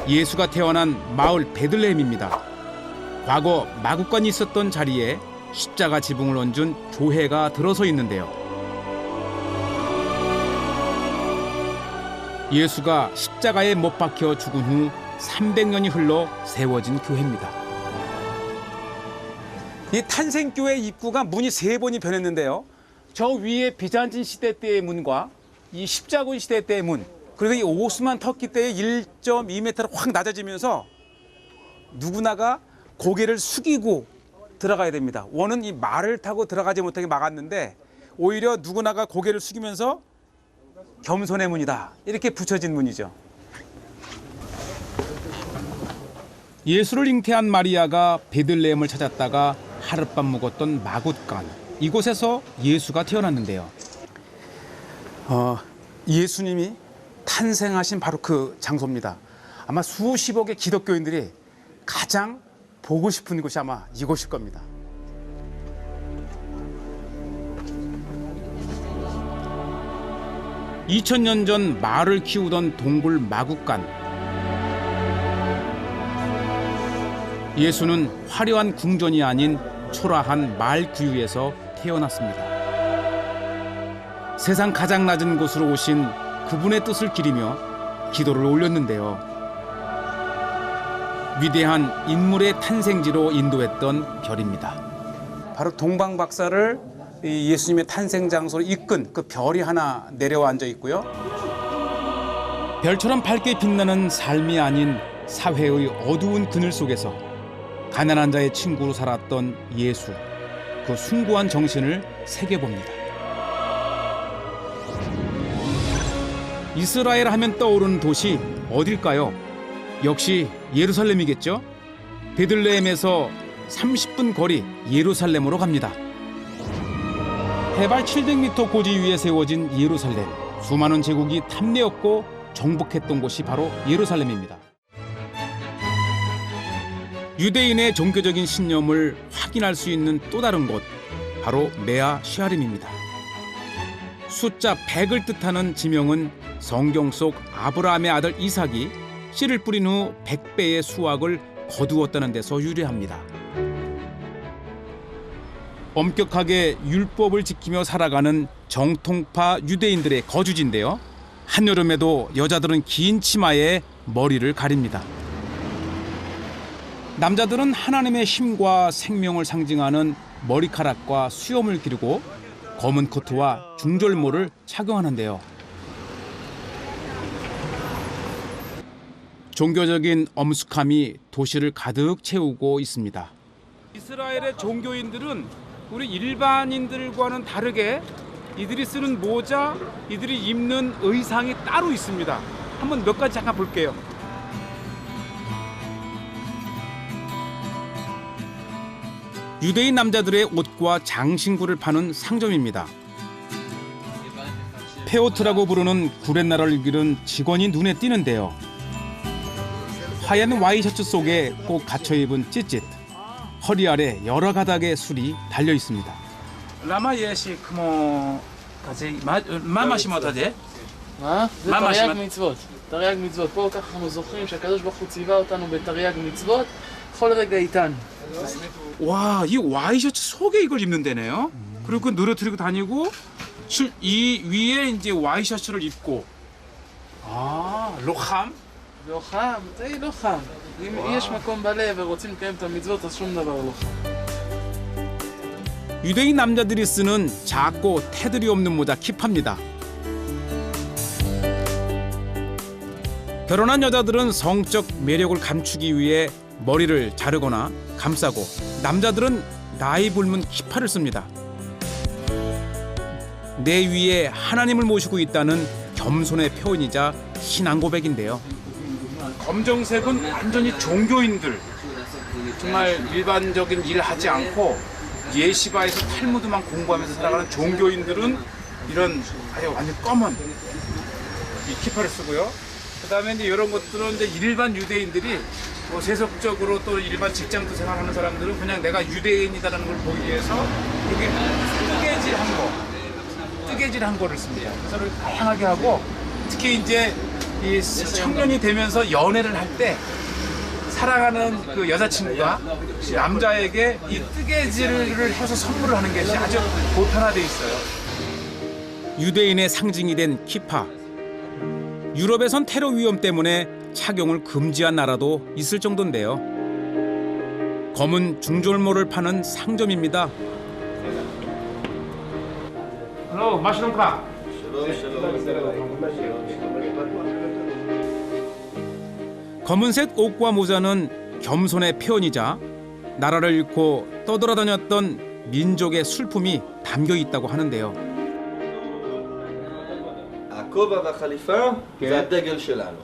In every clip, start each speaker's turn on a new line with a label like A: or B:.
A: 예수가 태어난 마을 베들레헴입니다. 과거 마구간이 있었던 자리에 십자가 지붕을 얹은 교회가 들어서 있는데요. 예수가 십자가에 못 박혀 죽은 후 300년이 흘러 세워진 교회입니다.
B: 이 탄생교회 입구가 문이 3번이 변했는데요. 저 위에 비잔틴 시대 때의 문과 이 십자군 시대 때의 문, 그리고 이 오스만 터키 때의 1.2m로 확 낮아지면서 누구나가 고개를 숙이고 들어가야 됩니다. 원은 이 말을 타고 들어가지 못하게 막았는데 오히려 누구나가 고개를 숙이면서 겸손의 문이다, 이렇게 붙여진 문이죠.
A: 예수를 잉태한 마리아가 베들레헴을 찾았다가 하룻밤 묵었던 마굿간, 이곳에서 예수가 태어났는데요.
B: 예수님이 탄생하신 바로 그 장소입니다. 아마 수십억의 기독교인들이 가장 보고 싶은 곳이 아마 이곳일 겁니다.
A: (2000년) 전 말을 키우던 동굴 마굿간. 예수는 화려한 궁전이 아닌 초라한 말 구유에서 태어났습니다. 세상 가장 낮은 곳으로 오신 그분의 뜻을 기리며 기도를 올렸는데요. 위대한 인물의 탄생지로 인도했던 별입니다.
B: 바로 동방박사를 이 예수님의 탄생 장소로 이끈 그 별이 하나 내려와 앉아 있고요.
A: 별처럼 밝게 빛나는 삶이 아닌 사회의 어두운 그늘 속에서 가난한 자의 친구로 살았던 예수, 그 숭고한 정신을 새겨봅니다. 이스라엘 하면 떠오르는 도시 어딜까요? 역시 예루살렘이겠죠? 베들레헴에서 30분 거리 예루살렘으로 갑니다. 해발 700m 고지 위에 세워진 예루살렘. 수많은 제국이 탐내었고 정복했던 곳이 바로 예루살렘입니다. 유대인의 종교적인 신념을 확인할 수 있는 또 다른 곳, 바로 메아 쉐아림입니다. 숫자 100을 뜻하는 지명은 성경 속 아브라함의 아들 이삭이 씨를 뿌린 후 100배의 수확을 거두었다는 데서 유래합니다. 엄격하게 율법을 지키며 살아가는 정통파 유대인들의 거주지인데요. 한여름에도 여자들은 긴 치마에 머리를 가립니다. 남자들은 하나님의 힘과 생명을 상징하는 머리카락과 수염을 기르고 검은 코트와 중절모를 착용하는데요. 종교적인 엄숙함이 도시를 가득 채우고 있습니다. 이스라엘의 종교인들은 우리 일반인들과는 다르게 이들이 쓰는 모자, 이들이 입는 의상이 따로 있습니다. 한번 몇 가지 잠깐 볼게요. 유대인 남자들의 옷과 장신구를 파는 상점입니다. 페오트라고 부르는 구렛나루를 기른 직원이 눈에 띄는데요. 하얀 와이셔츠 속에 꼭 갇혀 입은 찌릿, 허리 아래 여러 가닥의 술이 달려 있습니다.
B: 라마 예시 כמו כזה, מה מאשימות את זה?
C: מה? זה
B: מה
C: תרי"ג
B: מאשימות?
C: מצוות. תרי"ג מצוות. פה ככה אנחנו זוכרים שהקדוש ברוך הוא ציווה אותנו בתרי"ג מצוות כל רגע איתן.
B: 와, 이 와이셔츠 속에 이걸 입는 데네요. 그리고 누르뜨리고 다니고 이 위에 이제 와이셔츠를 입고. 아, 로함?
C: לא חם? תראי, לא חם. אם יש מקום בלב ורוצים לקיים את המצוות אז שום דבר לא חם.
A: 유대인 남자들이 쓰는 작고 테두리 없는 모자 킵합니다. 결혼한 여자들은 성적 매력을 감추기 위해 머리를 자르거나 감싸고, 남자들은 나이 붉은 키파를 씁니다. 내 위에 하나님을 모시고 있다는 겸손의 표현이자 신앙 고백인데요.
B: 검정색은 완전히 종교인들, 정말 일반적인 일을 하지 않고 예시바에서 탈무드만 공부하면서 살아가는 종교인들은 이런 아예 완전 검은 이 키파를 쓰고요. 그다음에 이제 이런 것들은 이제 일반 유대인들이 뭐 세속적으로 또 일반 직장도 생활하는 사람들은 그냥 내가 유대인이다라는 걸 보기 위해서 이렇게 뜨개질한 거를 씁니다. 그래서 다양하게 하고, 특히 이제 이 청년이 되면서 연애를 할 때 사랑하는 그 여자친구가 남자에게 이 뜨개질을 해서 선물을 하는 것이 아주 보편화돼 있어요.
A: 유대인의 상징이 된 키파. 유럽에선 테러 위험 때문에 착용을 금지한 나라도 있을 정도인데요. 검은 중절모를 파는 상점입니다.
B: 헬로, 마시롱카.
A: 검은색 옷과 모자는 겸손의 표현이자 나라를 잃고 떠돌아다녔던 민족의 슬픔이 담겨 있다고 하는데요.
D: הכובע והחליפה זה הדגל שלנו.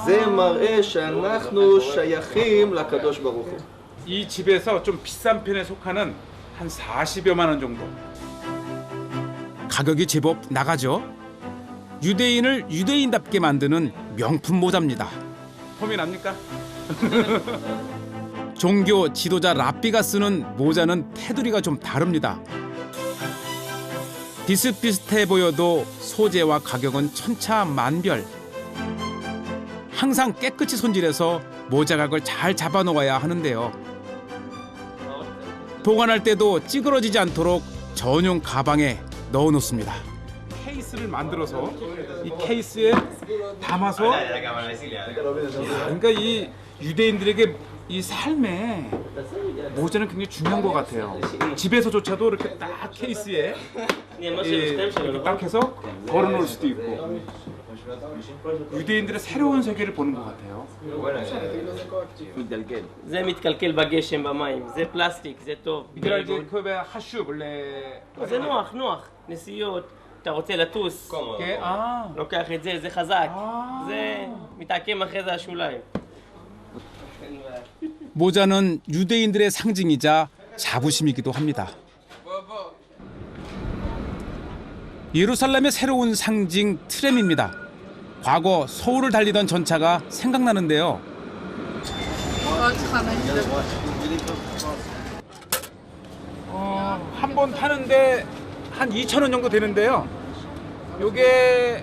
D: זה מראה שאנחנו שייכים לקדוש ברוך הוא.
B: 이 집에서 좀 비싼 편에 속하는 한 40여만 원 정도.
A: 가격이 제법 나가죠. 유대인을 유대인답게 만드는 명품 모자입니다.
B: 폼이 납니까?
A: 종교 지도자 랍비가 쓰는 모자는 테두리가 좀 다릅니다. 비슷비슷해 보여도 소재와 가격은 천차만별. 항상 깨끗이 손질해서 모자각을 잘 잡아놓아야 하는데요. 보관할 때도 찌그러지지 않도록 전용 가방에 넣어놓습니다.
B: 케이스를 만들어서 이 케이스에 담아서 그러니까 이 유대인들에게 이 삶에 모자는 굉장히 중요한 것 같아요. 집에서조차도 이렇게 딱 케이스에 이렇게 딱 해서 걸어놓을 수도 있고 유대인들의 새로운 세계를 보는 것 같아요.
E: זה מתקלקל בגשם במים, זה פלסטיק, זה טוב.
B: בגלל זה 그게 חשוב
E: זה נוח, נוח. נסיעות, אתה רוצה לטוס, לוקח את זה, זה חזק. זה מתעקם אחרי זה השוליים.
A: 모자는 유대인들의 상징이자 자부심이기도 합니다. 예루살렘의 새로운 상징 트램입니다. 과거 서울을 달리던 전차가 생각나는데요.
B: 한 번 타는데 한 2,000원 정도 되는데요. 요게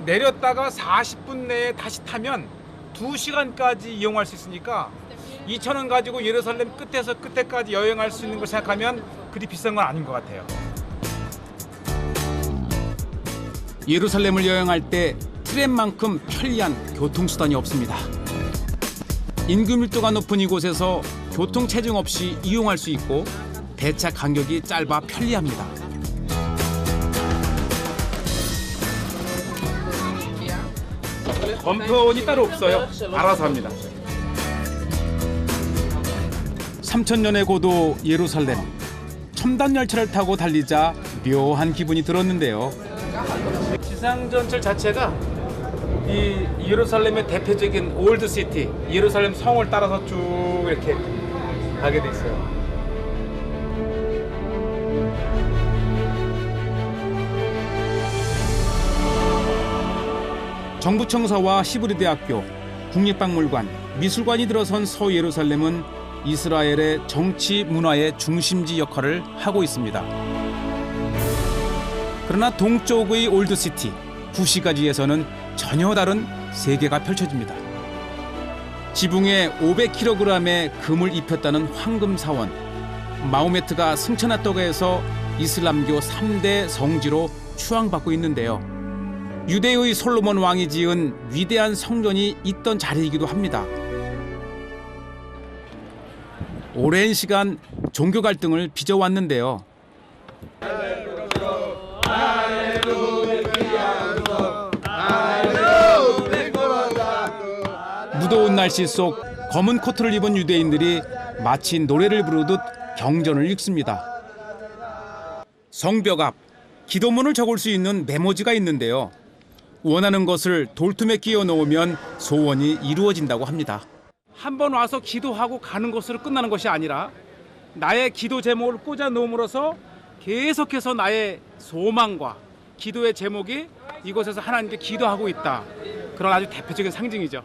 B: 내렸다가 40분 내에 다시 타면 2시간까지 이용할 수 있으니까 2,000원 가지고 예루살렘 끝에서 끝에까지 여행할 수 있는 걸 생각하면 그리 비싼 건 아닌 것 같아요.
A: 예루살렘을 여행할 때 트램만큼 편리한 교통수단이 없습니다. 인구 밀도가 높은 이곳에서 교통 체증 없이 이용할 수 있고 배차 간격이 짧아 편리합니다.
B: 검토원이 따로 없어요. 알아서 합니다.
A: 3,000년의 고도 예루살렘. 첨단 열차를 타고 달리자 묘한 기분이 들었는데요.
B: 지상전철 자체가 이 예루살렘의 대표적인 올드시티, 예루살렘 성을 따라서 쭉 이렇게 가게 돼 있어요.
A: 정부청사와 히브리 대학교, 국립박물관, 미술관이 들어선 서예루살렘은 이스라엘의 정치 문화의 중심지 역할을 하고 있습니다. 그러나 동쪽의 올드시티, 구시가지에서는 전혀 다른 세계가 펼쳐집니다. 지붕에 500kg의 금을 입혔다는 황금사원, 마호메트가 승천했다고 해서 이슬람교 3대 성지로 추앙받고 있는데요. 유대의 솔로몬 왕이 지은 위대한 성전이 있던 자리이기도 합니다. 오랜 시간 종교 갈등을 빚어왔는데요. 무더운 날씨 속 검은 코트를 입은 유대인들이 마치 노래를 부르듯 경전을 읽습니다. 성벽 앞 기도문을 적을 수 있는 메모지가 있는데요. 원하는 것을 돌tum에 끼워 넣으면 소원이 이루어진다고 합니다.
B: 한 번 와서 기도하고 가는 것으로 끝나는 것이 아니라 나의 기도 제목을 꽂아 놓음으로써 계속해서 나의 소망과 기도의 제목이 이곳에서 하나님께 기도하고 있다. 그런 아주 대표적인 상징이죠.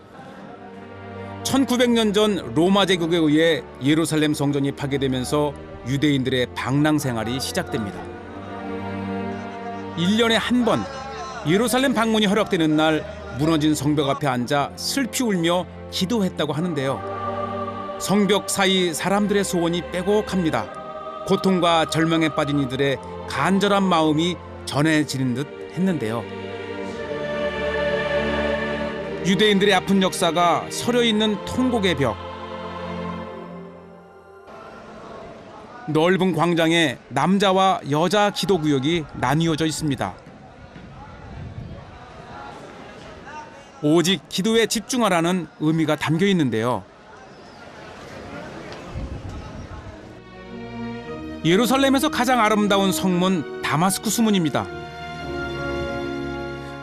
A: 1900년 전 로마 제국에 의해 예루살렘 성전이 파괴되면서 유대인들의 방랑 생활이 시작됩니다. 1년에 한 번 예루살렘 방문이 허락되는 날 무너진 성벽 앞에 앉아 슬피 울며 기도했다고 하는데요. 성벽 사이 사람들의 소원이 빼곡합니다. 고통과 절망에 빠진 이들의 간절한 마음이 전해지는 듯 했는데요. 유대인들의 아픈 역사가 서려 있는 통곡의 벽. 넓은 광장에 남자와 여자 기도 구역이 나뉘어져 있습니다. 오직 기도에 집중하라는 의미가 담겨 있는데요. 예루살렘에서 가장 아름다운 성문 다마스쿠스 문입니다.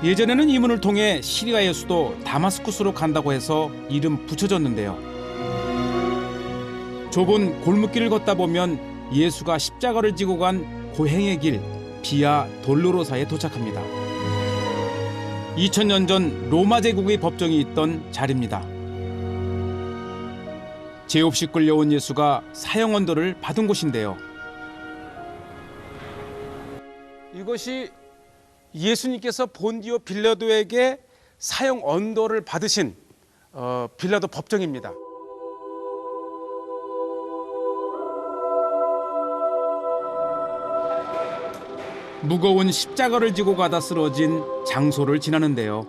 A: 예전에는 이 문을 통해 시리아의 수도 다마스쿠스로 간다고 해서 이름 붙여졌는데요. 좁은 골목길을 걷다 보면 예수가 십자가를 지고 간 고행의 길 비아 돌로로사에 도착합니다. 2000년 전 로마 제국의 법정이 있던 자리입니다. 죄 없이 끌려온 예수가 사형 언도를 받은 곳인데요.
B: 이것이 예수님께서 본디오 빌라도에게 사형 언도를 받으신 빌라도 법정입니다.
A: 무거운 십자가를 지고 가다 쓰러진 장소를 지나는데요.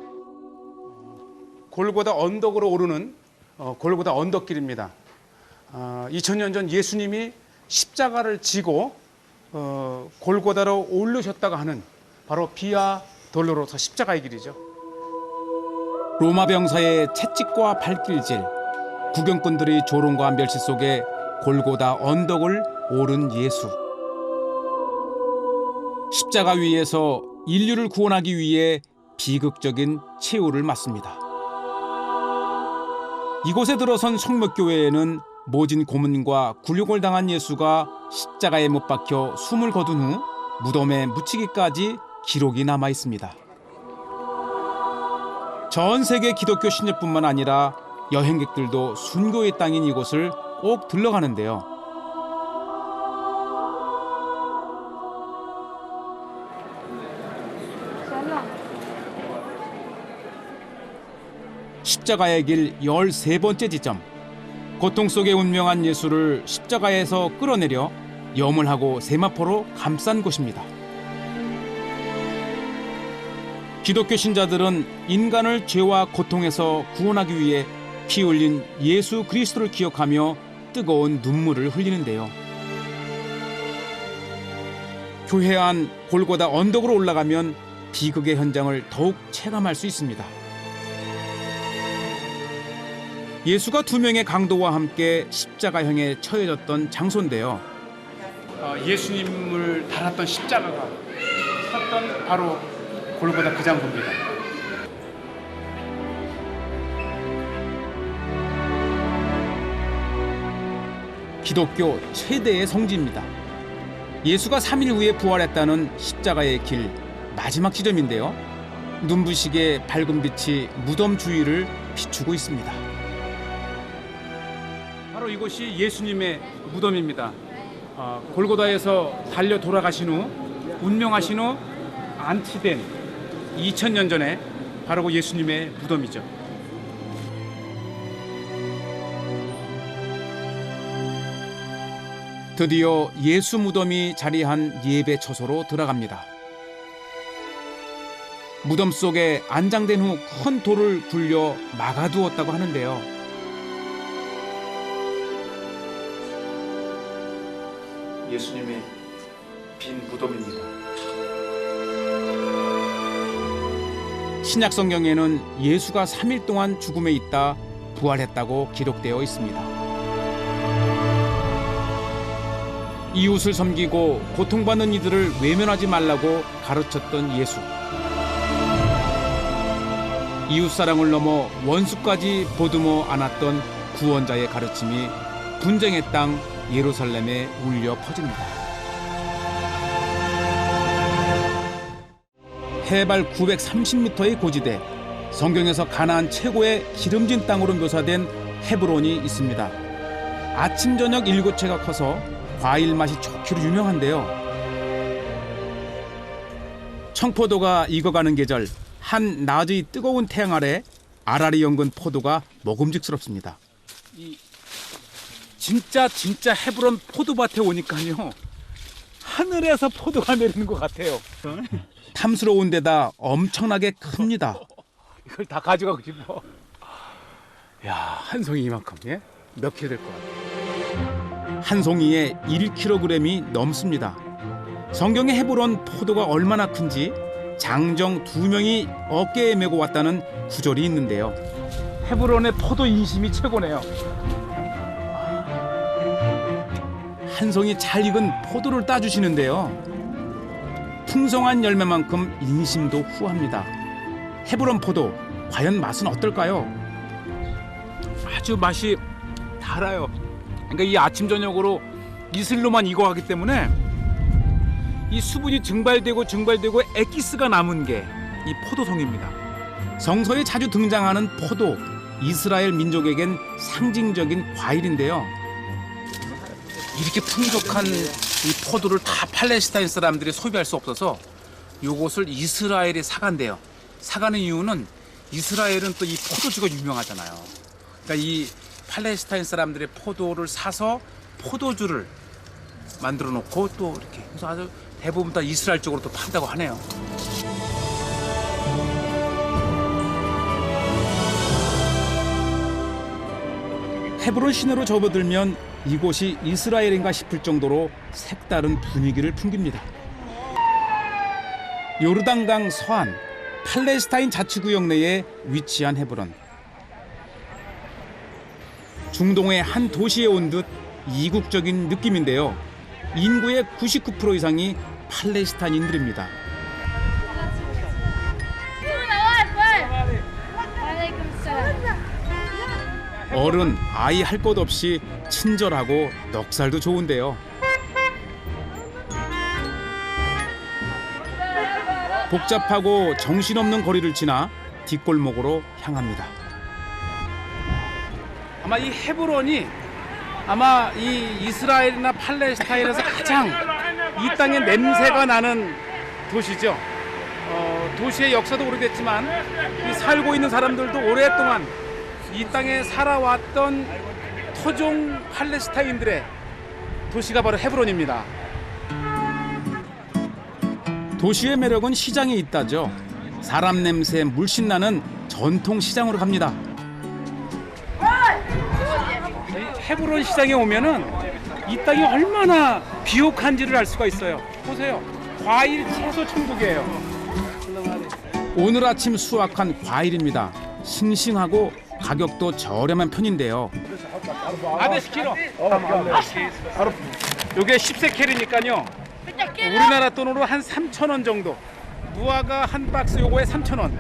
B: 골고다 언덕으로 오르는 골고다 언덕길입니다. 2000년 전 예수님이 십자가를 지고 골고다로 올르셨다가 하는 바로 비아 돌로로사 십자가의 길이죠.
A: 로마 병사의 채찍과 발길질, 구경꾼들의 조롱과 멸시 속에 골고다 언덕을 오른 예수. 십자가 위에서 인류를 구원하기 위해 비극적인 최후를 맞습니다. 이곳에 들어선 성목교회에는 모진 고문과 굴욕을 당한 예수가 십자가에 못 박혀 숨을 거둔 후 무덤에 묻히기까지 기록이 남아 있습니다. 전 세계 기독교 신자뿐만 아니라 여행객들도 순교의 땅인 이곳을 꼭 들러가는데요. 십자가의 길 13번째 지점. 고통 속에 운명한 예수를 십자가에서 끌어내려 염을하고 세마포로 감싼 곳입니다. 기독교 신자들은 인간을 죄와 고통에서 구원하기 위해 피 흘린 예수 그리스도를 기억하며 뜨거운 눈물을 흘리는데요. 교회 안 골고다 언덕으로 올라가면 비극의 현장을 더욱 체감할 수 있습니다. 예수가 두 명의 강도와 함께 십자가형에 처해졌던 장소인데요.
B: 예수님을 달았던 십자가가 섰던 바로 골고다 그 장소입니다.
A: 기독교 최대의 성지입니다. 예수가 3일 후에 부활했다는 십자가의 길 마지막 지점인데요. 눈부시게 밝은 빛이 무덤 주위를 비추고 있습니다.
B: 바로 이곳이 예수님의 무덤입니다. 골고다에서 달려 돌아가신 후 운명하신 후 안치된 2000년 전에 바로 그 예수님의 무덤이죠.
A: 드디어 예수 무덤이 자리한 예배 처소로 들어갑니다. 무덤 속에 안장된 후 큰 돌을 굴려 막아두었다고 하는데요.
B: 예수님의 빈 무덤입니다.
A: 신약 성경에는 예수가 3일 동안 죽음에 있다 부활했다고 기록되어 있습니다. 이웃을 섬기고 고통받는 이들을 외면하지 말라고 가르쳤던 예수. 이웃사랑을 넘어 원수까지 보듬어 안았던 구원자의 가르침이 분쟁의 땅 예루살렘에 울려 퍼집니다. 해발 930m의 고지대, 성경에서 가나안 최고의 기름진 땅으로 묘사된 헤브론이 있습니다. 아침 저녁 일교차가 커서 과일 맛이 좋기로 유명한데요. 청포도가 익어가는 계절, 한 낮의 뜨거운 태양 아래 알알이 연근 포도가 먹음직스럽습니다.
B: 진짜 헤브론 포도밭에 오니까요. 하늘에서 포도가 내리는 것 같아요.
A: 탐스러운 데다 엄청나게 큽니다.
B: 이걸 다 가져가고 싶어. 야, 한 송이 이만큼, 예? 몇 킬로 될 것 같아.
A: 한 송이에 1kg이 넘습니다. 성경의 헤브론 포도가 얼마나 큰지 장정 2명이 어깨에 메고 왔다는 구절이 있는데요.
B: 헤브론의 포도 인심이 최고네요.
A: 한 송이 잘 익은 포도를 따주시는데요. 풍성한 열매만큼 인심도 후합니다. 헤브론 포도, 과연 맛은 어떨까요?
B: 아주 맛이 달아요. 그러니까 이 아침 저녁으로 이슬로만 익어가기 때문에 이 수분이 증발되고 엑기스가 남은 게 이 포도송입니다.
A: 성서에 자주 등장하는 포도, 이스라엘 민족에겐 상징적인 과일인데요.
B: 이렇게 풍족한 이 포도를 다 팔레스타인 사람들이 소비할 수 없어서 이것을 이스라엘이 사간대요. 사가는 이유는 이스라엘은 또 이 포도주가 유명하잖아요. 그러니까 이 팔레스타인 사람들의 포도를 사서 포도주를 만들어 놓고 또 이렇게 그래서 아주 대부분 다 이스라엘 쪽으로 또 판다고 하네요.
A: 헤브론 시내로 접어들면 이곳이 이스라엘인가 싶을 정도로 색다른 분위기를 풍깁니다. 요르단강 서안 팔레스타인 자치구역 내에 위치한 헤브론. 중동의 한 도시에 온 듯 이국적인 느낌인데요. 인구의 99% 이상이 팔레스타인인들입니다. 어른, 아이 할 것 없이 친절하고 넉살도 좋은데요. 복잡하고 정신없는 거리를 지나 뒷골목으로 향합니다.
B: 아마 이 헤브론이 아마 이 이스라엘이나 팔레스타인에서 가장 이 땅에 냄새가 나는 도시죠. 도시의 역사도 오래됐지만 이 살고 있는 사람들도 오랫동안 이 땅에 살아왔던 토종 팔레스타인들의 도시가 바로 헤브론입니다.
A: 도시의 매력은 시장에 있다죠. 사람 냄새 물씬 나는 전통 시장으로 갑니다.
B: 이 헤브론 시장에 오면은 이 땅이 얼마나 비옥한지를 알 수가 있어요. 보세요. 과일 채소 천국이에요.
A: 오늘 아침 수확한 과일입니다. 싱싱하고 가격도 저렴한 편인데요.
B: 아데스키로. 요게 10세켈이니까요. 우리나라 돈으로 한 3,000원 정도. 무화과 한 박스 요거에 3,000원.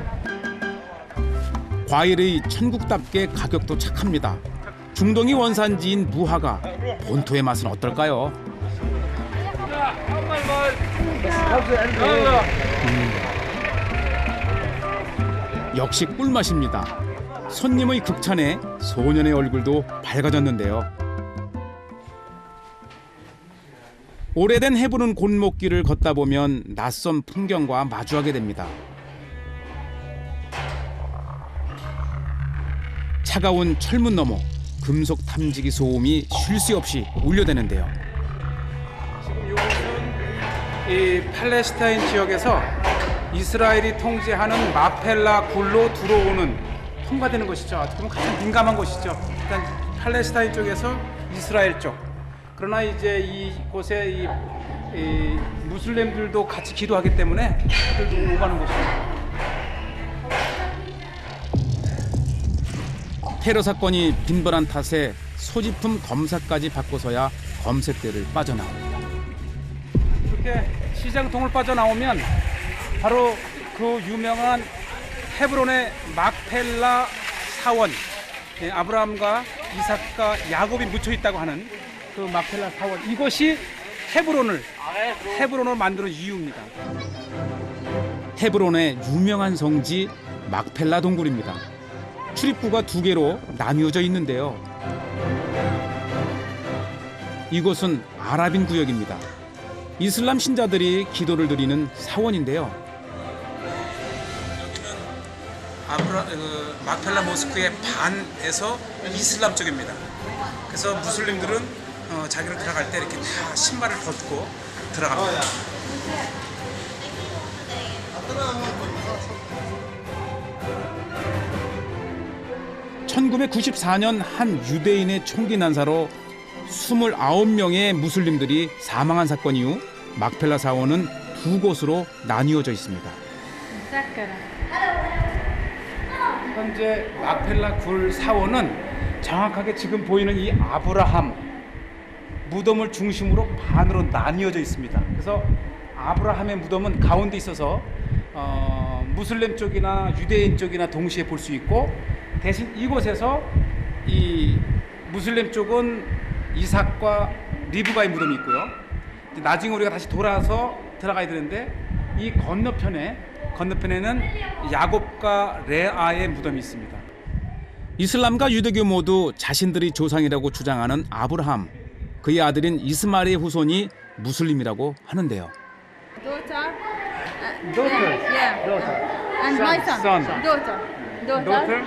A: 과일의 천국답게 가격도 착합니다. 중동이 원산지인 무화과, 본토의 맛은 어떨까요? 역시 꿀맛입니다. 손님의 극찬에 소년의 얼굴도 밝아졌는데요. 오래된 헤브론 골목길을 걷다 보면 낯선 풍경과 마주하게 됩니다. 차가운 철문 너머 금속 탐지기 소음이 쉴 새 없이 울려대는데요.
B: 이 팔레스타인 지역에서 이스라엘이 통제하는 마펠라 굴로 들어오는 통과되는 곳이죠. 어떻게 보면 가장 민감한 곳이죠. 일단 팔레스타인 쪽에서 이스라엘 쪽. 그러나 이제 이곳에 이 무슬림들도 같이 기도하기 때문에 그들도 오가는 곳이죠.
A: 테러 사건이 빈번한 탓에 소지품 검사까지 받고서야 검색대를 빠져나옵니다.
B: 이렇게 시장통을 빠져나오면 바로 그 유명한 헤브론의 막펠라 사원, 아브라함과 이삭과 야곱이 묻혀 있다고 하는 그 막펠라 사원, 이것이 헤브론을 만드는 이유입니다.
A: 헤브론의 유명한 성지 막펠라 동굴입니다. 출입구가 2개로 나뉘어져 있는데요. 이곳은 아랍인 구역입니다. 이슬람 신자들이 기도를 드리는 사원인데요.
B: 막펠라 모스크의 반에서 이슬람 쪽입니다. 그래서 무슬림들은 자기를 들어갈 때 이렇게 다 신발을 벗고 들어갑니다.
A: 1994년 한 유대인의 총기 난사로 29명의 무슬림들이 사망한 사건 이후 막펠라 사원은 두 곳으로 나뉘어져 있습니다.
B: 현재 막펠라 굴 사원은 정확하게 지금 보이는 이 아브라함 무덤을 중심으로 반으로 나뉘어져 있습니다. 그래서 아브라함의 무덤은 가운데 있어서 무슬림 쪽이나 유대인 쪽이나 동시에 볼 수 있고, 대신 이곳에서 이 무슬림 쪽은 이삭과 리브가의 무덤이 있고요. 나중에 우리가 다시 돌아서 들어가야 되는데 이 건너편에는 야곱과 레아의 무덤이 있습니다.
A: 이슬람과 유대교 모두 자신들이 조상이라고 주장하는 아브라함, 그의 아들인 이스마엘의 후손이 무슬림이라고 하는데요.
B: Daughter.
F: Yeah.
B: Daughter.
F: And my son.
B: Son.
F: Daughter.
B: Daughter.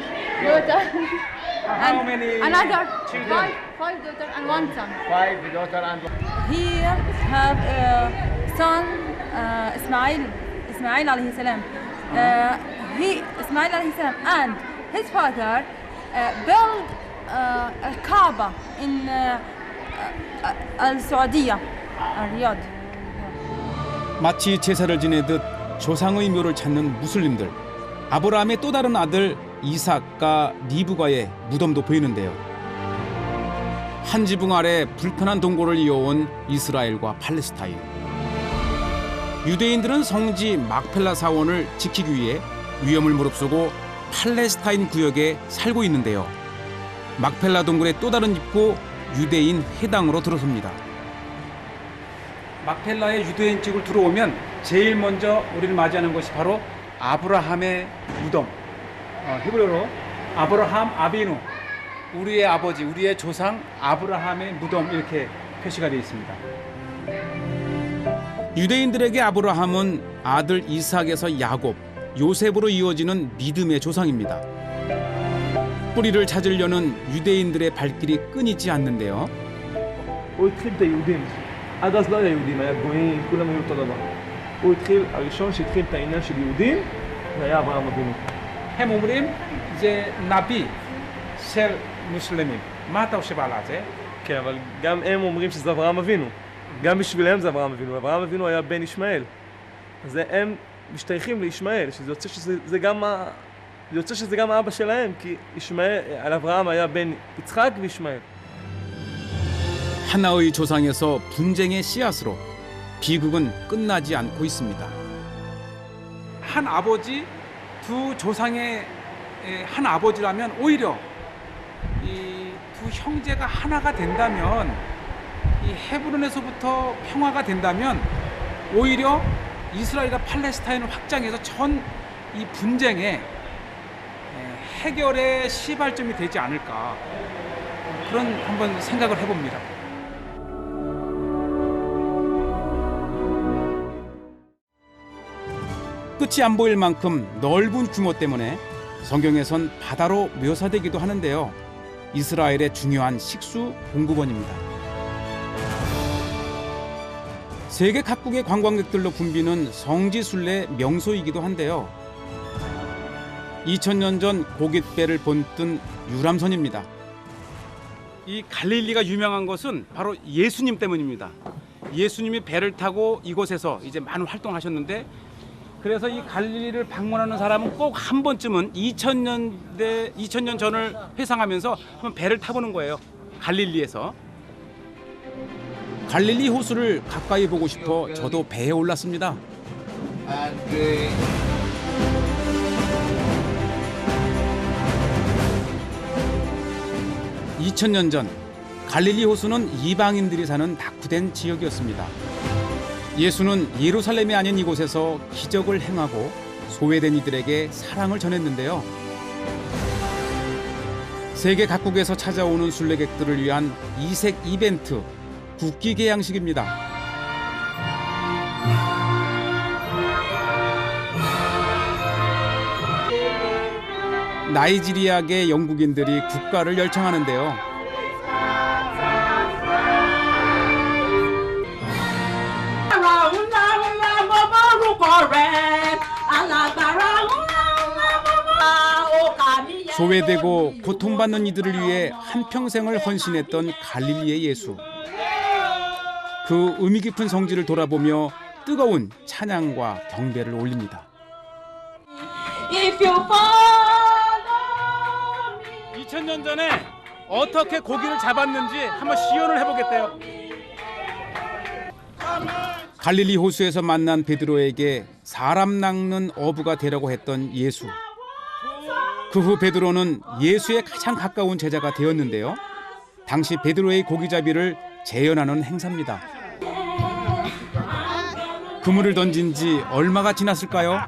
B: How many
F: Another
B: children?
F: five daughters and one son.
B: 5 daughter and
F: He have a son Ismail alayhi salam. Ismail alayhi salam and his father built a Kaaba in Al Saudiyah, Riyadh.
A: 마치 제사를 지내듯 조상의 묘를 찾는 무슬림들. 아브라함의 또 다른 아들 이삭과 리브가의 무덤도 보이는데요. 한 지붕 아래 불편한 동고를 이어온 이스라엘과 팔레스타인. 유대인들은 성지 막펠라 사원을 지키기 위해 위험을 무릅쓰고 팔레스타인 구역에 살고 있는데요. 막펠라 동굴의 또 다른 입구 유대인 회당으로 들어섭니다.
B: 막펠라의 유대인 쪽을 들어오면 제일 먼저 우리를 맞이하는 것이 바로 아브라함의 무덤, 히브리어로 아브라함 아비누, 우리의 아버지, 우리의 조상 아브라함의 무덤, 이렇게 표시가 되어 있습니다.
A: 유대인들에게 아브라함은 아들 이삭에서 야곱, 요셉으로 이어지는 믿음의 조상입니다. 뿌리를 찾으려는 유대인들의 발길이 끊이지 않는데요.
G: הוא התחיל את היהודים. עד אז לא היה יהודים, היה גויים, כולם היו אותו דבר. הוא התחיל, הראשון שהתחיל את העניין של יהודים, זה היה אברהם אבינו.
B: הם אומרים זה נביא של מוסלמים. מה אתה חושב על זה?
G: כן, אבל גם הם אומרים שזה אברהם אבינו. גם בשבילם זה אברהם אבינו. אברהם אבינו היה בן ישמעאל. אז הם משתייכים לישמעאל, שזה יוצא שזה גם האבא שלהם, כי על אברהם היה בן יצחק וישמעאל.
A: 하나의 조상에서 분쟁의 씨앗으로 비극은 끝나지 않고 있습니다.
B: 한 아버지, 두 조상의 한 아버지라면 오히려 이 두 형제가 하나가 된다면, 이 헤브론에서부터 평화가 된다면 오히려 이스라엘과 팔레스타인을 확장해서 전 이 분쟁의 해결의 시발점이 되지 않을까, 그런 한번 생각을 해봅니다.
A: 끝이 안 보일 만큼 넓은 규모 때문에 성경에선 바다로 묘사되기도 하는데요. 이스라엘의 중요한 식수 공급원입니다. 세계 각국의 관광객들로 붐비는 성지순례 명소이기도 한데요. 2000년 전 고깃배를 본뜬 유람선입니다.
B: 이 갈릴리가 유명한 것은 바로 예수님 때문입니다. 예수님이 배를 타고 이곳에서 이제 많은 활동하셨는데, 그래서 이 갈릴리를 방문하는 사람은 꼭 한 번쯤은 2000년 전을 회상하면서 한번 배를 타보는 거예요. 갈릴리에서.
A: 갈릴리 호수를 가까이 보고 싶어 저도 배에 올랐습니다. 2000년 전 갈릴리 호수는 이방인들이 사는 낙후된 지역이었습니다. 예수는 예루살렘이 아닌 이곳에서 기적을 행하고 소외된 이들에게 사랑을 전했는데요. 세계 각국에서 찾아오는 순례객들을 위한 이색 이벤트, 국기 개양식입니다. 나이지리아계 영국인들이 국가를 열창하는데요. 소외되고 고통받는 이들을 위해 한평생을 헌신했던 갈릴리의 예수. 그 의미 깊은 성지를 돌아보며 뜨거운 찬양과 경배를 올립니다.
B: 2000년 전에 어떻게 고기를 잡았는지 한번 시연을 해보겠대요.
A: 갈릴리 호수에서 만난 베드로에게 사람 낚는 어부가 되라고 했던 예수. 그 후 베드로는 예수의 가장 가까운 제자가 되었는데요. 당시 베드로의 고기잡이를 재현하는 행사입니다. 그물을 던진 지 얼마가 지났을까요?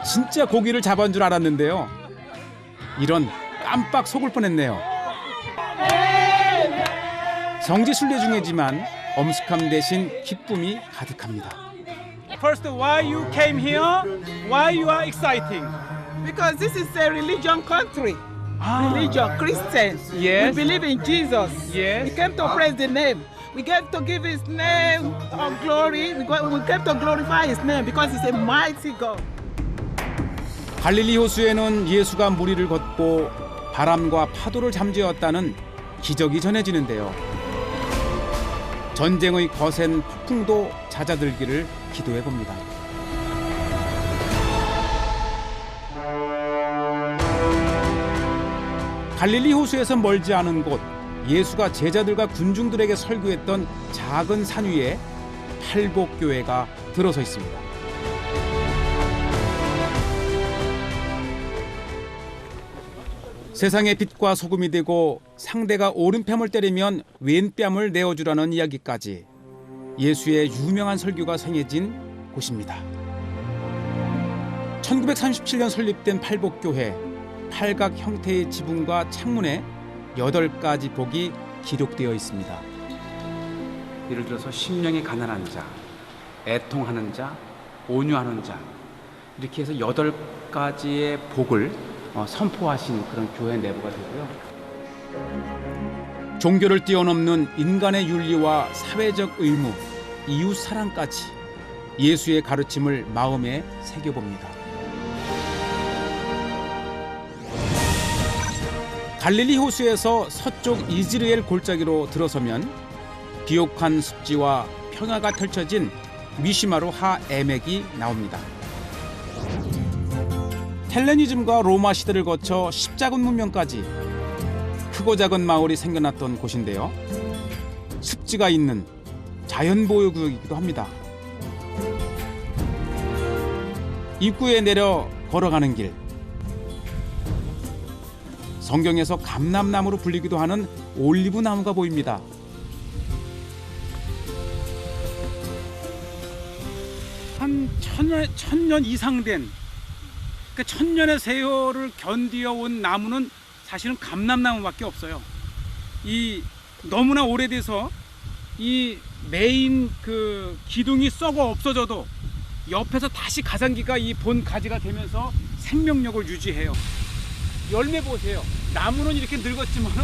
A: 진짜 고기를 잡은 줄 알았는데요. 이런 깜빡 속을 뻔했네요. 성지 순례 중이지만 엄숙함 대신 기쁨이 가득합니다.
B: First, why you came here? Why you are exciting?
H: Because this is a religion country. Religion, Christians.
B: Yes.
H: We believe in Jesus.
B: Yes.
H: We came to praise the name. We came to give his name of glory. We came to glorify his name because he's a mighty God.
A: 갈릴리 호수에는 예수가 물 위를 걷고 바람과 파도를 잠재웠다는 기적이 전해지는데요. 전쟁의 거센 폭풍도 잦아들기를 기도해 봅니다. 갈릴리 호수에서 멀지 않은 곳, 예수가 제자들과 군중들에게 설교했던 작은 산 위에 팔복교회가 들어서 있습니다. 세상의 빛과 소금이 되고 상대가 오른뺨을 때리면 왼뺨을 내어주라는 이야기까지 예수의 유명한 설교가 생해진 곳입니다. 1937년 설립된 팔복교회, 팔각 형태의 지붕과 창문에 8가지 복이 기록되어 있습니다. 예를 들어서 심령이 가난한 자, 애통하는 자, 온유하는 자, 이렇게 해서 8가지의 복을 선포하신 그런 교회 내부가 되고요. 종교를 뛰어넘는 인간의 윤리와 사회적 의무, 이웃 사랑까지 예수의 가르침을 마음에 새겨봅니다. 갈릴리 호수에서 서쪽 이즈리엘 골짜기로 들어서면 비옥한 습지와 평야가 펼쳐진 미시마루 하 에멕이 나옵니다. 헬레니즘과 로마 시대를 거쳐 십자군 문명까지 크고 작은 마을이 생겨났던 곳인데요. 습지가 있는 자연보호구역이기도 합니다. 입구에 내려 걸어가는 길, 성경에서 감람나무로 불리기도 하는 올리브 나무가 보입니다.
B: 한 천년 이상 된, 그 천년의 세월을 견디어온 나무는 사실은 감람나무밖에 없어요. 이 너무나 오래돼서 이 메인 그 기둥이 썩어 없어져도 옆에서 다시 가장기가 이 본 가지가 되면서 생명력을 유지해요. 열매 보세요. 나무는 이렇게 늙었지만은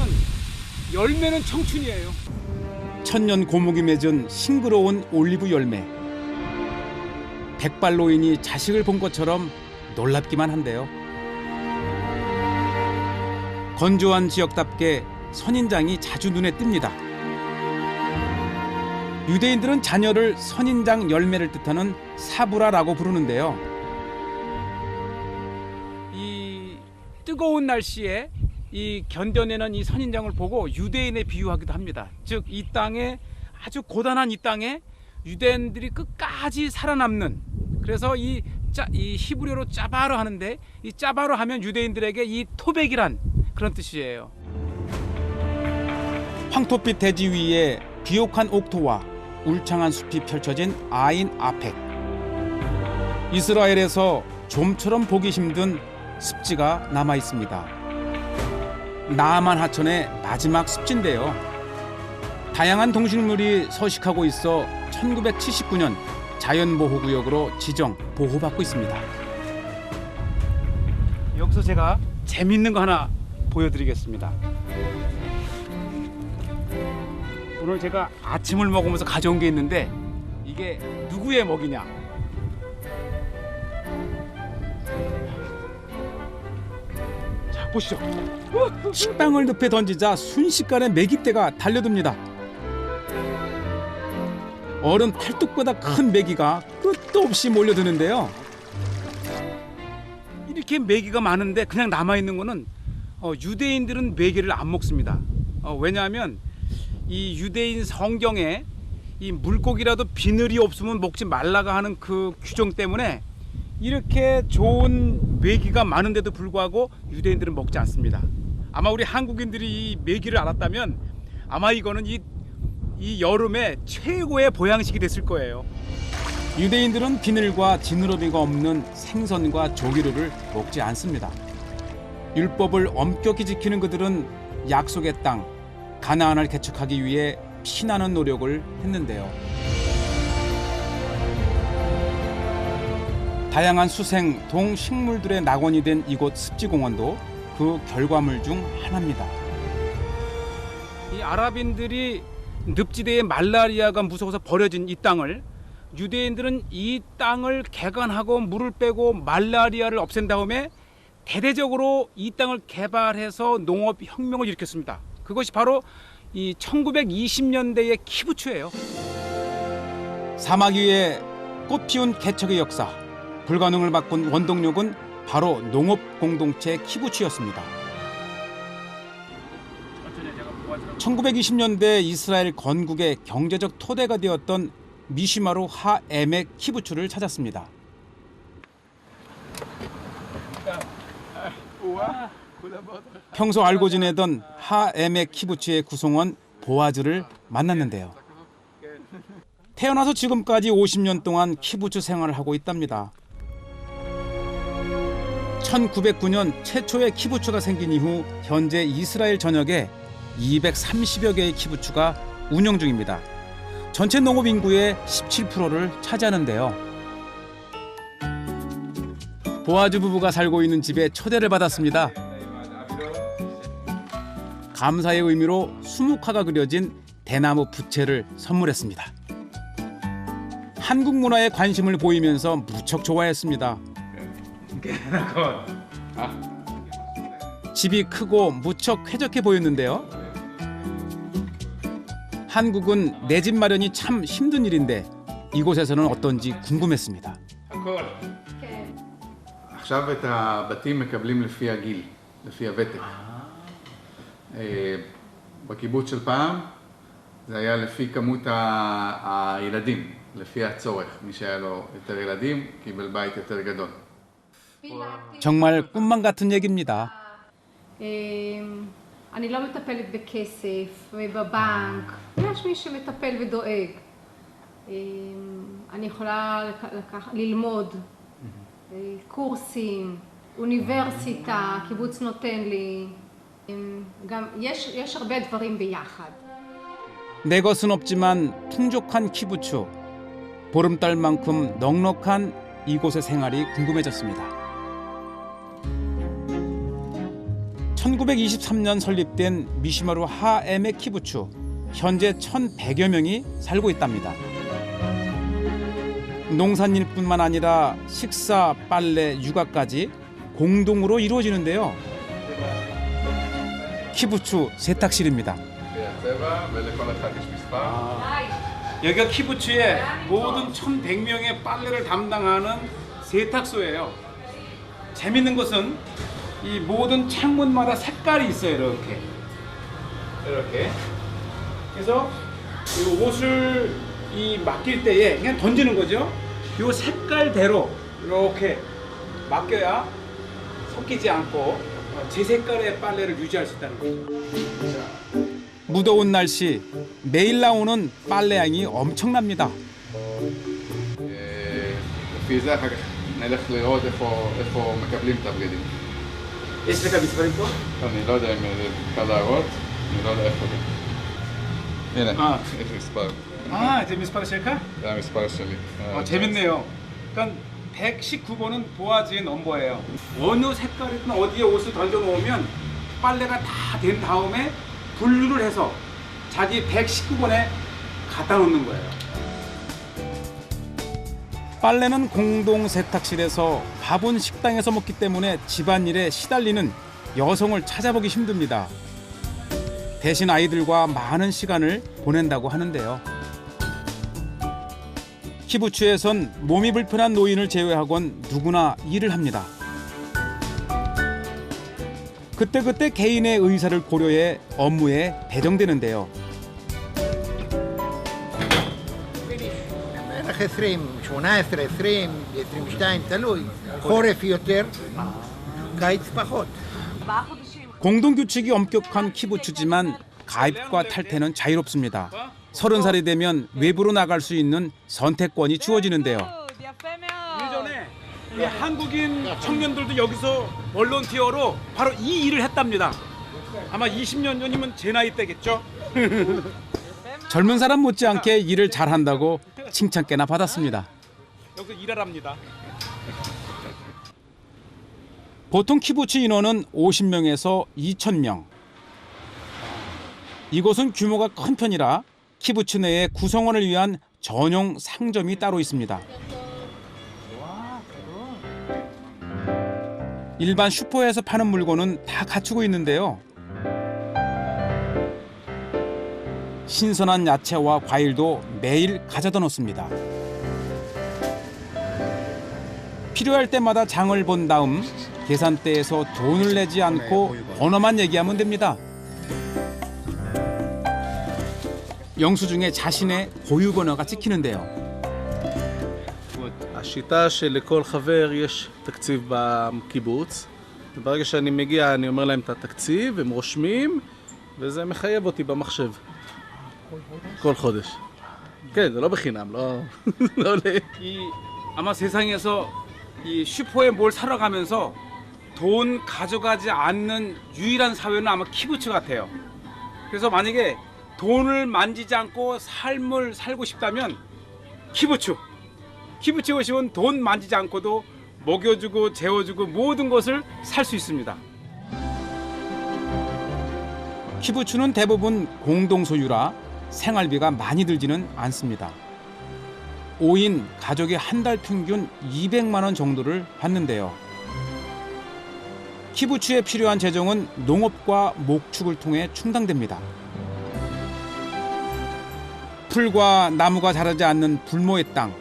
B: 열매는 청춘이에요.
A: 천년 고목이 맺은 싱그러운 올리브 열매. 백발노인이 자식을 본 것처럼 놀랍기만 한데요. 건조한 지역답게 선인장이 자주 눈에 띕니다. 유대인들은 자녀를 선인장 열매를 뜻하는 사브라라고 부르는데요.
B: 이 뜨거운 날씨에 이 견뎌내는 이 선인장을 보고 유대인에 비유하기도 합니다. 즉 이 땅에 아주 고단한 이 땅에 유대인들이 끝까지 살아남는, 그래서 이 히브리어로 짜바로 하는데 이 짜바로 하면 유대인들에게 이 토백이란 그런 뜻이에요.
A: 황토빛 대지 위에 비옥한 옥토와 울창한 숲이 펼쳐진 아인 아펙. 이스라엘에서 좀처럼 보기 힘든 습지가 남아 있습니다. 나아만 하천의 마지막 습지인데요. 다양한 동식물이 서식하고 있어 1979년 자연보호구역으로 지정, 보호받고 있습니다.
B: 여기서 제가 재밌는 거 하나 보여드리겠습니다. 오늘 제가 아침을 먹으면서 가져온 게 있는데 이게 누구의 먹이냐? 자, 보시죠.
A: 식빵을 늪에 던지자 순식간에 메기떼가 달려듭니다. 어른 팔뚝보다 큰 메기가 끝도 없이 몰려드는데요.
B: 이렇게 메기가 많은데 그냥 남아있는 거는 유대인들은 메기를 안 먹습니다. 왜냐하면 이 유대인 성경에 이 물고기라도 비늘이 없으면 먹지 말라가 하는 그 규정 때문에 이렇게 좋은 메기가 많은데도 불구하고 유대인들은 먹지 않습니다. 아마 우리 한국인들이 이 메기를 알았다면 아마 이거는 이 여름에 최고의 보양식이 됐을 거예요.
A: 유대인들은 비늘과 지느러미가 없는 생선과 조기류를 먹지 않습니다. 율법을 엄격히 지키는 그들은 약속의 땅 가나안을 개척하기 위해 피나는 노력을 했는데요. 다양한 수생, 동식물들의 낙원이 된 이곳 습지공원도 그 결과물 중 하나입니다.
B: 이 아랍인들이 늪지대에 말라리아가 무서워서 버려진 이 땅을 유대인들은 이 땅을 개간하고 물을 빼고 말라리아를 없앤 다음에 대대적으로 이 땅을 개발해서 농업 혁명을 일으켰습니다. 그것이 바로 이 1920년대의 키부츠예요.
A: 사막 위에 꽃 피운 개척의 역사, 불가능을 바꾼 원동력은 바로 농업 공동체 키부츠였습니다. 1920년대 이스라엘 건국의 경제적 토대가 되었던 미시마루 하에멕 키부츠를 찾았습니다. 평소 알고 지내던 하에멕 키부츠의 구성원 보아즈를 만났는데요. 태어나서 지금까지 50년 동안 키부츠 생활을 하고 있답니다. 1909년 최초의 키부츠가 생긴 이후 현재 이스라엘 전역에 230여 개의 키부츠가 운영 중입니다. 전체 농업 인구의 17%를 차지하는데요. 보아즈 부부가 살고 있는 집에 초대를 받았습니다. 감사의 의미로 수묵화가 그려진 대나무 부채를 선물했습니다. 한국 문화에 관심을 보이면서 무척 좋아했습니다. 집이 크고 무척 쾌적해 보였는데요. 한국은 내 집 마련이 참 힘든 일인데 이곳에서는 어떤지 궁금했습니다.
I: עכשיו את הבתים מקבלים לפי הגיל, לפי הוותק. בקיבוץ של פעם זה היה לפי כמות הילדים, לפי הצורך. מי שהיה לו יותר ילדים קיבל בית יותר גדול.
A: 정말 꿈만 같은 얘기입니다.
J: אני לא מטפלת בכסף ובבנק, יש מי שמטפל ודואג. אני יכולה ללמוד קורסים, אוניברסיטה, קיבוץ נותן לי. גם יש הרבה דברים ביחד.
A: 내 것은 없지만 풍족한 키부츠. 보름달만큼 넉넉한 이곳의 생활이 궁금해졌습니다. 1923년 설립된 미시마루 하에멕 키부츠. 현재 1,100여 명이 살고 있답니다. 농산일뿐만 아니라 식사, 빨래, 육아까지 공동으로 이루어지는데요. 키부츠 세탁실입니다.
B: 여기가 키부츠의 모든 1,100명의 빨래를 담당하는 세탁소예요. 재밌는 것은 이 모든 창문마다 색깔이 있어요. 이렇게. 그래서 이 옷을 맡길 때에 그냥 던지는 거죠. 이 색깔대로 이렇게 맡겨야 섞이지 않고 제 색깔의 빨래를 유지할 수 있다는 거죠.
A: 무더운 날씨 매일 나오는 빨래양이 엄청납니다.
I: לפי זה אחר כך נלך לראות איפה מקבלים את הבגדים.
B: יש לך מספרים פה?
I: אני לא יודע אם זה קל להראות, אני לא יודע איפה זה. הנה,
B: אה.
I: יש מספר.
B: זה מספר שלך?
I: זה המספר שלי.
B: 재밌네요. 그러니까 119번은 보아즈의 넘버예요. 어느 색깔이든 어디에 옷을 던져 놓으면 빨래가 다 된 다음에 분류를 해서 자기 119번에 갖다 놓는 거예요.
A: 빨래는 공동 세탁실에서, 밥은 식당에서 먹기 때문에 집안일에 시달리는 여성을 찾아보기 힘듭니다. 대신 아이들과 많은 시간을 보낸다고 하는데요. 키부츠에선 몸이 불편한 노인을 제외하곤 누구나 일을 합니다. 그때그때 개인의 의사를 고려해 업무에 배정되는데요.
K: בערך 20, 18, 20, 22, תלוי. חורף יותר, קיץ פחות.
A: 공동규칙이 엄격한 키부츠지만 가입과 탈퇴는 자유롭습니다. 30살이 되면 외부로 나갈 수 있는 선택권이 주어지는데요.
B: 예전에 이 한국인 청년들도 여기서 볼런티어로 바로 이 일을 했답니다. 아마 20년 전이면 제 나이 때겠죠?
A: 젊은 사람 못지않게 일을 잘한다고 칭찬께나 받았습니다.
B: 여기서 일하랍니다.
A: 보통 키부츠 인원은 50명에서 2,000명. 이곳은 규모가 큰 편이라 키부츠 내에 구성원을 위한 전용 상점이 따로 있습니다. 일반 슈퍼에서 파는 물건은 다 갖추고 있는데요. 신선한 야채와 과일도 매일 가져다 놓습니다. 필요할 때마다 장을 본 다음 계산대에서 돈을 내지 않고 번호만 얘기하면 됩니다. 영수증에 자신의 고유 번호가 찍히는데요.
L: השיטה שלכל חבר יש תקציב בקיבוץ, וברגע שאני מגיע אני אומר להם את התקציב, הם רושמים, וזה מחייב אותי במחשב. כל חודש. כן, זה לא בחינם, לא עולה.
B: 아마 세상에서 이 슈퍼에 뭘 사러 가면서 돈 가져가지 않는 유일한 사회는 아마 키부츠 같아요. 그래서 만약에 돈을 만지지 않고 삶을 살고 싶다면 키부츠 오시면 돈 만지지 않고도 먹여주고 재워주고 모든 것을 살 수 있습니다.
A: 키부츠는 대부분 공동 소유라 생활비가 많이 들지는 않습니다. 5인 가족이 한 달 평균 200만 원 정도를 받는데요. 키부츠에 필요한 재정은 농업과 목축을 통해 충당됩니다. 풀과 나무가 자라지 않는 불모의 땅.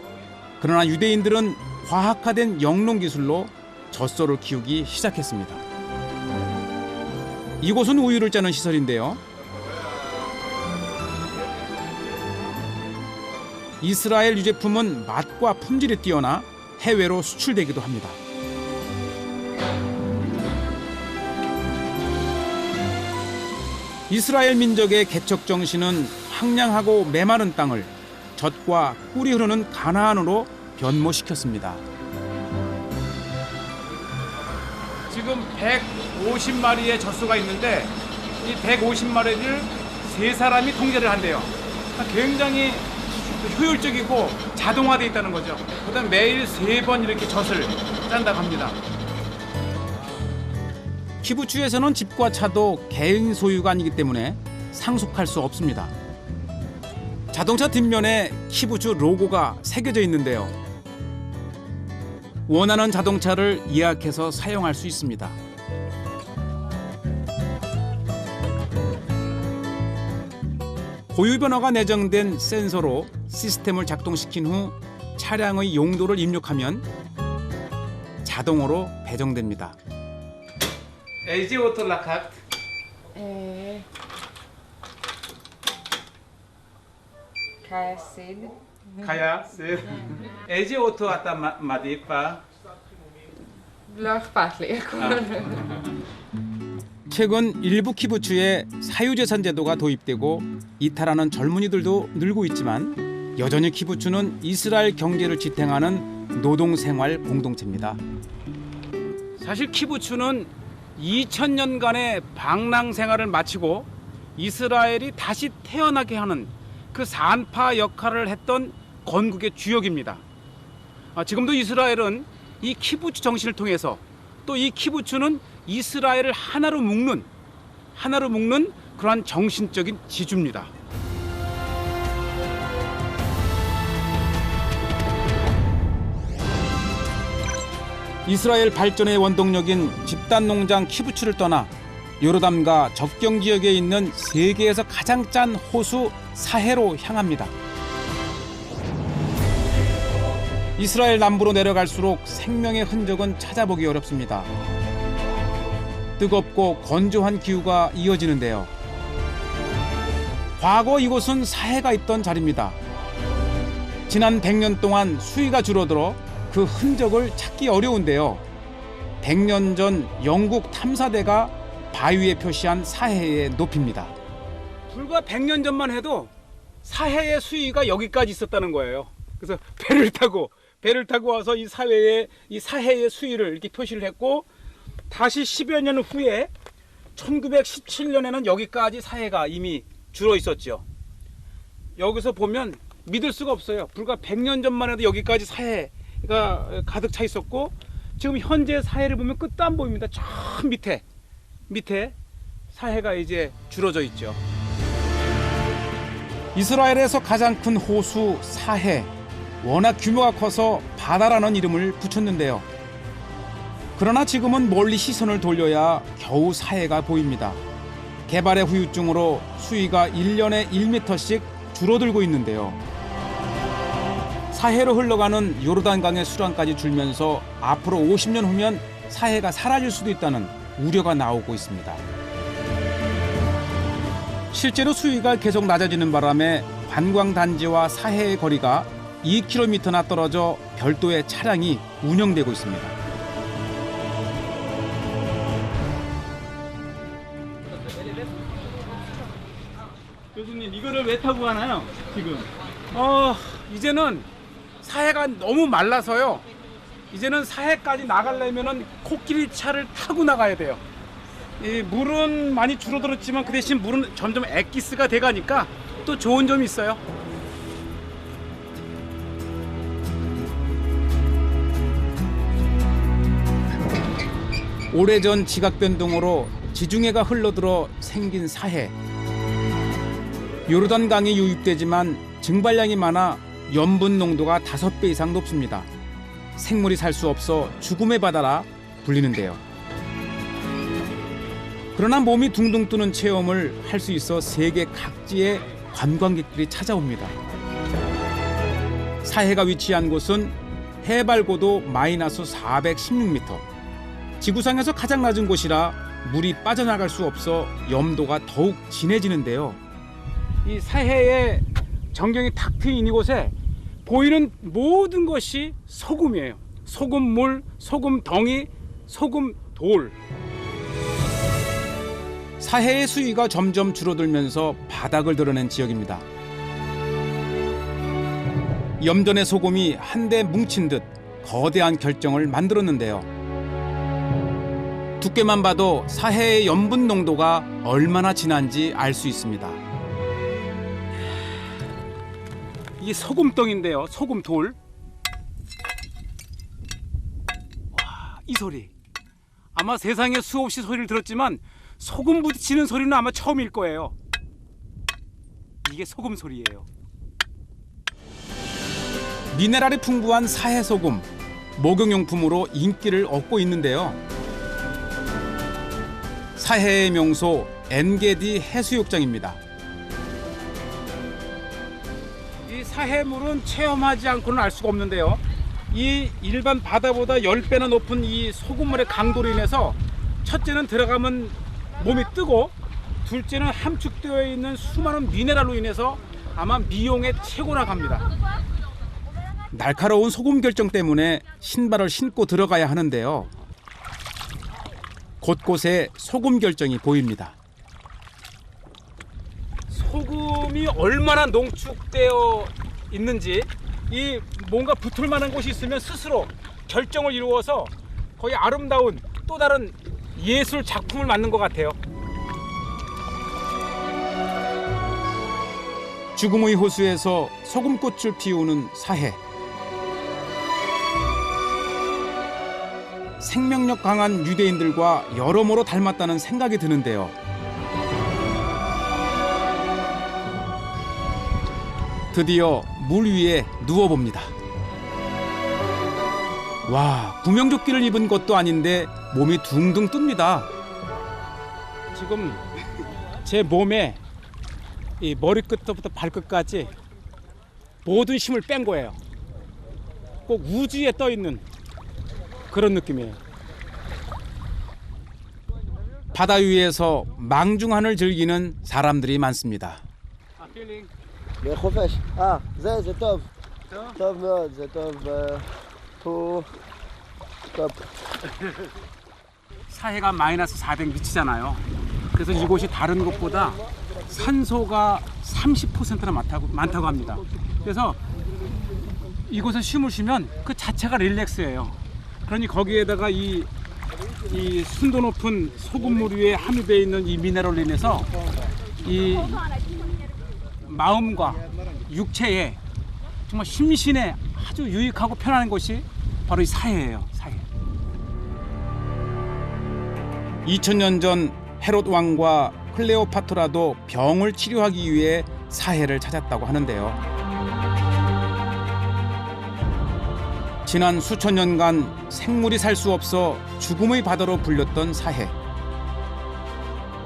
A: 그러나 유대인들은 과학화된 영농 기술로 젖소를 키우기 시작했습니다. 이곳은 우유를 짜는 시설인데요. 이스라엘 유제품은 맛과 품질이 뛰어나 해외로 수출되기도 합니다. 이스라엘 민족의 개척 정신은 황량하고 메마른 땅을 젖과 꿀이 흐르는 가나안으로 변모시켰습니다.
B: 지금 150마리의 젖소가 있는데 이 150마리를 3사람이 통제를 한대요. 굉장히 효율적이고 자동화되어 있다는 거죠. 그다음 매일 3번 이렇게 젖을 짠다고 합니다.
A: 키부츠에서는 집과 차도 개인 소유가 아니기 때문에 상속할 수 없습니다. 자동차 뒷면에 키부츠 로고가 새겨져 있는데요. 원하는 자동차를 예약해서 사용할 수 있습니다. 고유 번호가 내정된 센서로 시스템을 작동시킨 후 차량의 용도를 입력하면 자동으로 배정됩니다.
B: LG 오토 לקחת?
M: קאיה סיד.
B: קאיה סיד. LG 오토 אתה מעדיף?
M: לא אכפת לי.
A: 최근 일부 키부츠에 사유재산 제도가 도입되고 이탈하는 젊은이들도 늘고 있지만 여전히 키부츠는 이스라엘 경제를 지탱하는 노동생활 공동체입니다.
B: 사실 키부츠는 2000년간의 방랑 생활을 마치고 이스라엘이 다시 태어나게 하는 그 산파 역할을 했던 건국의 주역입니다. 지금도 이스라엘은 이 키부츠 정신을 통해서 또 이 키부츠는 이스라엘을 하나로 묶는 그러한 정신적인 지주입니다. 이스라엘 발전의 원동력인 집단 농장 키부츠를 떠나 요르단과 접경 지역에 있는 세계에서 가장 짠 호수 사해로 향합니다. 이스라엘 남부로 내려갈수록 생명의 흔적은 찾아보기 어렵습니다. 뜨겁고 건조한 기후가 이어지는데요. 과거 이곳은 사해가 있던 자리입니다. 지난 100년 동안 수위가 줄어들어 그 흔적을 찾기 어려운데요. 100년 전 영국 탐사대가 바위에 표시한 사해의 높이입니다. 불과 100년 전만 해도 사해의 수위가 여기까지 있었다는 거예요. 그래서 배를 타고 와서 이 사해의 수위를 이렇게 표시를 했고, 다시 10여 년 후에 1917년에는 여기까지 사해가 이미 줄어 있었죠. 여기서 보면 믿을 수가 없어요. 불과 100년 전만 해도 여기까지 사해가 가득 차 있었고, 지금 현재 사해를 보면 끝도 안 보입니다. 저 밑에 사해가 이제 줄어져 있죠. 이스라엘에서 가장 큰 호수 사해, 워낙 규모가 커서 바다라는 이름을 붙였는데요. 그러나 지금은 멀리 시선을 돌려야 겨우 사해가 보입니다. 개발의 후유증으로 수위가 1년에 1m씩 줄어들고 있는데요. 사해로 흘러가는 요르단강의 수량까지 줄면서 앞으로 50년 후면 사해가 사라질 수도 있다는 우려가 나오고 있습니다. 실제로 수위가 계속 낮아지는 바람에 관광단지와 사해의 거리가 2km나 떨어져 별도의 차량이 운영되고 있습니다. 교수님, 이거를 왜 타고 가나요, 지금? 이제는 사해가 너무 말라서요. 이제는 사해까지 나가려면은 코끼리 차를 타고 나가야 돼요. 이 물은 많이 줄어들었지만 그 대신 물은 점점 엑기스가 돼가니까 또 좋은 점이 있어요. 오래전 지각 변동으로 지중해가 흘러들어 생긴 사해. 요르단강이 유입되지만 증발량이 많아 염분 농도가 5배 이상 높습니다. 생물이 살 수 없어 죽음의 바다라 불리는데요. 그러나 몸이 둥둥 뜨는 체험을 할 수 있어 세계 각지의 관광객들이 찾아옵니다. 사해가 위치한 곳은 해발 고도 마이너스 416m. 지구상에서 가장 낮은 곳이라 물이 빠져나갈 수 없어 염도가 더욱 진해지는데요. 이 사해의 전경이 탁 트인 이곳에 보이는 모든 것이 소금이에요. 소금물, 소금덩이, 소금돌. 사해의 수위가 점점 줄어들면서 바닥을 드러낸 지역입니다. 염전의 소금이 한데 뭉친 듯 거대한 결정을 만들었는데요. 두께만 봐도 사해의 염분 농도가 얼마나 진한지 알 수 있습니다. 이게 소금덩인데요. 소금돌. 와, 이 소리. 아마 세상에 수없이 소리를 들었지만 소금 부딪히는 소리는 아마 처음일 거예요. 이게 소금 소리예요. 미네랄이 풍부한 사해 소금, 목욕용품으로 인기를 얻고 있는데요. 사해의 명소 엔게디 해수욕장입니다. 이 사해물은 체험하지 않고는 알 수가 없는데요. 이 일반 바다보다 10배나 높은 이 소금물의 강도로 인해서 첫째는 들어가면 몸이 뜨고, 둘째는 함축되어 있는 수많은 미네랄로 인해서 아마 미용의 최고라고 합니다. 날카로운 소금 결정 때문에 신발을 신고 들어가야 하는데요. 곳곳에 소금 결정이 보입니다. 소금이 얼마나 농축되어 있는지, 이 뭔가 붙을 만한 곳이 있으면 스스로 결정을 이루어서 거의 아름다운 또 다른 예술 작품을 만든 것 같아요.
A: 죽음의 호수에서 소금꽃을 피우는 사해. 생명력 강한 유대인들과 여러모로 닮았다는 생각이 드는데요. 드디어 물 위에 누워봅니다. 와, 구명조끼를 입은 것도 아닌데 몸이 둥둥 뜹니다. 지금 제 몸에 이 머리끝부터 발끝까지 모든 힘을 뺀 거예요. 꼭 우주에 떠 있는 그런 느낌이에요. 바다 위에서 망중한을 즐기는 사람들이 많습니다.
N: בחופש. זה טוב. טוב מאוד, זה טוב. פה, טוב.
B: 사해가 마이너스 400 미치잖아요. 그래서 이곳이 다른 곳보다 산소가 30%나 많다고 합니다. 그래서 이곳에 숨을 쉬면 그 자체가 릴렉스예요. 그러니 거기에다가 이 순도 높은 소금물 위에 함유되어 있는 이 미네랄로 인해서 이 마음과 육체에 정말 심신에 아주 유익하고 편안한 곳이 바로 이 사해예요. 사해.
A: 2000년 전 헤롯 왕과 클레오파트라도 병을 치료하기 위해 사해를 찾았다고 하는데요. 지난 수천 년간 생물이 살 수 없어 죽음의 바다로 불렸던 사해.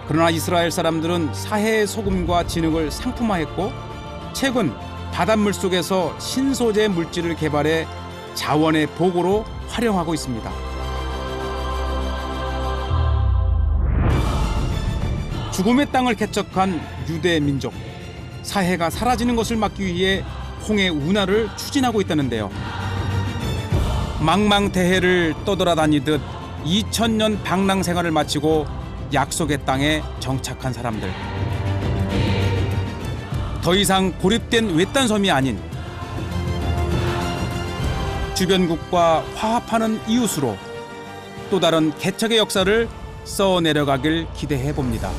A: 그러나 이스라엘 사람들은 사해의 소금과 진흙을 상품화했고 최근 바닷물 속에서 신소재 물질을 개발해 자원의 보고로 활용하고 있습니다. 죽음의 땅을 개척한 유대 민족. 사해가 사라지는 것을 막기 위해 홍해 운하를 추진하고 있다는데요. 망망대해를 떠돌아다니듯 2000년 방랑 생활을 마치고 약속의 땅에 정착한 사람들. 더 이상 고립된 외딴 섬이 아닌 주변국과 화합하는 이웃으로 또 다른 개척의 역사를 써내려가길 기대해 봅니다.